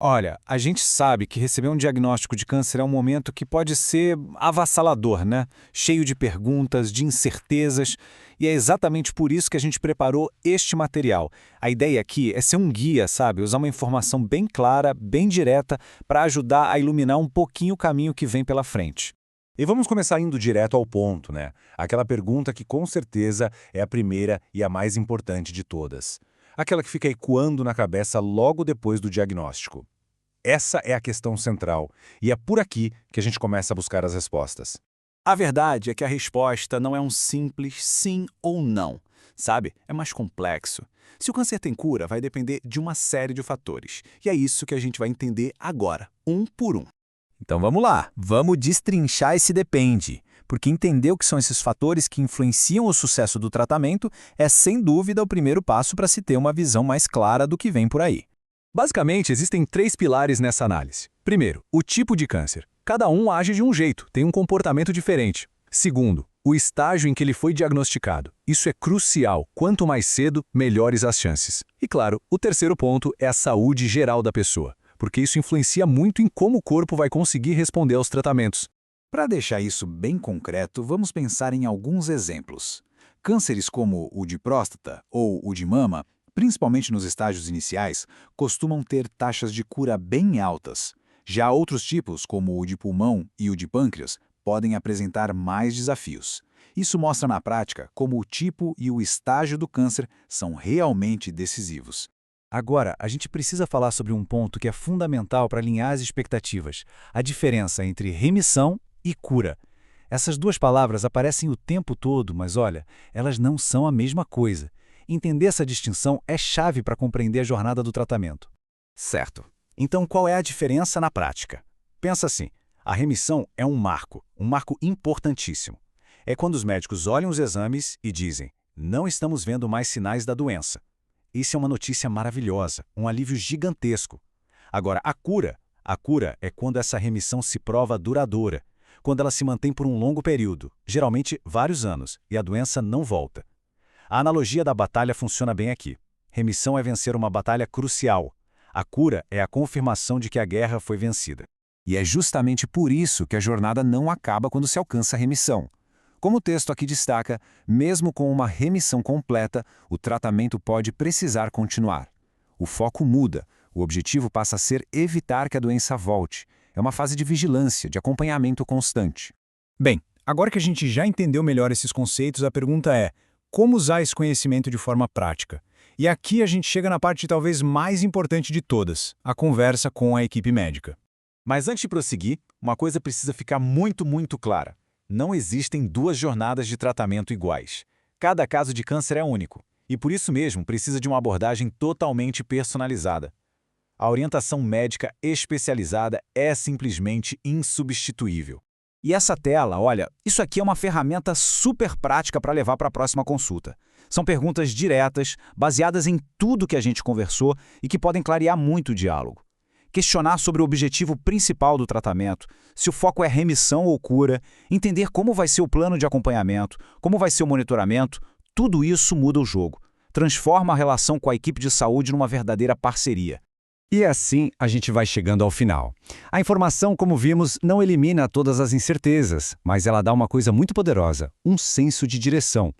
Olha, a gente sabe que receber um diagnóstico de câncer é um momento que pode ser avassalador, né? Cheio de perguntas, de incertezas, e é exatamente por isso que a gente preparou este material. A ideia aqui é ser um guia, sabe? Usar uma informação bem clara, bem direta, para ajudar a iluminar um pouquinho o caminho que vem pela frente. E vamos começar indo direto ao ponto, né? Aquela pergunta que com certeza é a primeira e a mais importante de todas. Aquela que fica ecoando na cabeça logo depois do diagnóstico. Essa é a questão central, e é por aqui que a gente começa a buscar as respostas. A verdade é que a resposta não é um simples sim ou não, sabe? É mais complexo. Se o câncer tem cura, vai depender de uma série de fatores. E é isso que a gente vai entender agora, um por um. Então vamos lá, vamos destrinchar esse depende, porque entender o que são esses fatores que influenciam o sucesso do tratamento é sem dúvida o primeiro passo para se ter uma visão mais clara do que vem por aí. Basicamente, existem três pilares nessa análise. Primeiro, o tipo de câncer. Cada um age de um jeito, tem um comportamento diferente. Segundo, o estágio em que ele foi diagnosticado. Isso é crucial. Quanto mais cedo, melhores as chances. E claro, o terceiro ponto é a saúde geral da pessoa, porque isso influencia muito em como o corpo vai conseguir responder aos tratamentos. Para deixar isso bem concreto, vamos pensar em alguns exemplos. Cânceres como o de próstata ou o de mama, principalmente nos estágios iniciais, costumam ter taxas de cura bem altas. Já outros tipos, como o de pulmão e o de pâncreas, podem apresentar mais desafios. Isso mostra na prática como o tipo e o estágio do câncer são realmente decisivos. Agora, a gente precisa falar sobre um ponto que é fundamental para alinhar as expectativas, a diferença entre remissão e cura. Essas duas palavras aparecem o tempo todo, mas olha, elas não são a mesma coisa. Entender essa distinção é chave para compreender a jornada do tratamento. Certo. Então qual é a diferença na prática? Pensa assim, a remissão é um marco importantíssimo. É quando os médicos olham os exames e dizem, não estamos vendo mais sinais da doença. Isso é uma notícia maravilhosa, um alívio gigantesco. Agora, a cura é quando essa remissão se prova duradoura, quando ela se mantém por um longo período, geralmente vários anos, e a doença não volta. A analogia da batalha funciona bem aqui. Remissão é vencer uma batalha crucial. A cura é a confirmação de que a guerra foi vencida. E é justamente por isso que a jornada não acaba quando se alcança a remissão. Como o texto aqui destaca, mesmo com uma remissão completa, o tratamento pode precisar continuar. O foco muda, o objetivo passa a ser evitar que a doença volte. É uma fase de vigilância, de acompanhamento constante. Bem, agora que a gente já entendeu melhor esses conceitos, a pergunta é, como usar esse conhecimento de forma prática? E aqui a gente chega na parte talvez mais importante de todas, a conversa com a equipe médica. Mas antes de prosseguir, uma coisa precisa ficar muito clara. Não existem duas jornadas de tratamento iguais. Cada caso de câncer é único, e por isso mesmo precisa de uma abordagem totalmente personalizada. A orientação médica especializada é simplesmente insubstituível. E essa tela, olha, isso aqui é uma ferramenta super prática para levar para a próxima consulta. São perguntas diretas, baseadas em tudo que a gente conversou e que podem clarear muito o diálogo. Questionar sobre o objetivo principal do tratamento, se o foco é remissão ou cura, entender como vai ser o plano de acompanhamento, como vai ser o monitoramento, tudo isso muda o jogo. Transforma a relação com a equipe de saúde numa verdadeira parceria. E assim a gente vai chegando ao final. A informação, como vimos, não elimina todas as incertezas, mas ela dá uma coisa muito poderosa, um senso de direção.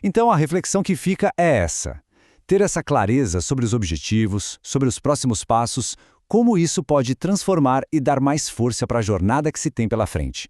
Então a reflexão que fica é essa. Ter essa clareza sobre os objetivos, sobre os próximos passos, como isso pode transformar e dar mais força para a jornada que se tem pela frente.